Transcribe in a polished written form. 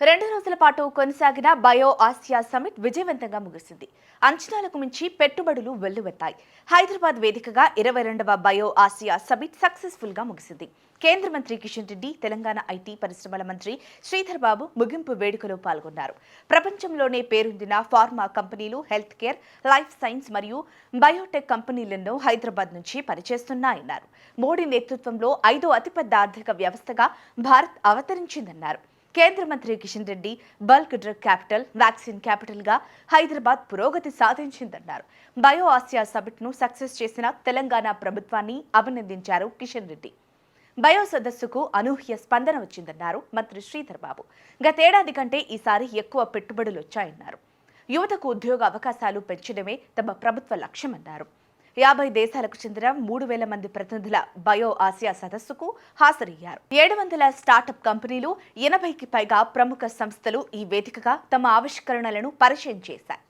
2 రోజుల పాటు కొనసాగిన బయో ఆసియా సమిట్ విజయవంతంగా ముగిసింది. అంచనాలకు మించి పెట్టుబడులు వెల్లువెత్తాయి. హైదరాబాద్ వేదికగా 22వ బయో ఆసియా సమిట్ సక్సెస్ఫుల్ గా ముగిసింది. కేంద్ర మంత్రి కిషన్ రెడ్డి, తెలంగాణ ఐటీ పరిశ్రమల మంత్రి శ్రీధర్ బాబు ముగింపు వేడుకలో పాల్గొన్నారు. ప్రపంచంలోనే పేరొందిన ఫార్మా కంపెనీలు, హెల్త్ కేర్, లైఫ్ సైన్స్ మరియు బయోటెక్ కంపెనీలను హైదరాబాద్ నుంచి పనిచేస్తున్నాయన్నారు. మోడీ నేతృత్వంలో 5వ అతిపెద్ద ఆర్థిక వ్యవస్థగా భారత్ అవతరించిందన్నారు. కేంద్ర మంత్రి Kishan Reddy bulk drug capital, vaccine capital గా హైదరాబాద్ పురోగతి సాధించిందన్నారు. బయో ఆసియా సమిట్ ను సక్సెస్ చేసిన తెలంగాణ ప్రభుత్వాన్ని అభినందించారు కిషన్ రెడ్డి. బయో సదస్సుకు అనూహ్య స్పందన వచ్చిందన్నారు మంత్రి శ్రీధర్ బాబు. గతేడాది కంటే ఈసారి ఎక్కువ పెట్టుబడులు వచ్చాయన్నారు. యువతకు ఉద్యోగ అవకాశాలు పెంచడమే తమ ప్రభుత్వ లక్ష్యమన్నారు. 50 దేశాలకు చెందిన 3,000 మంది ప్రతినిధుల బయో ఆసియా సదస్సుకు హాజరయ్యారు. 700 స్టార్టప్ కంపెనీలు, 80కి పైగా ప్రముఖ సంస్థలు ఈ వేదికగా తమ ఆవిష్కరణలను పరిచయం చేశాయి.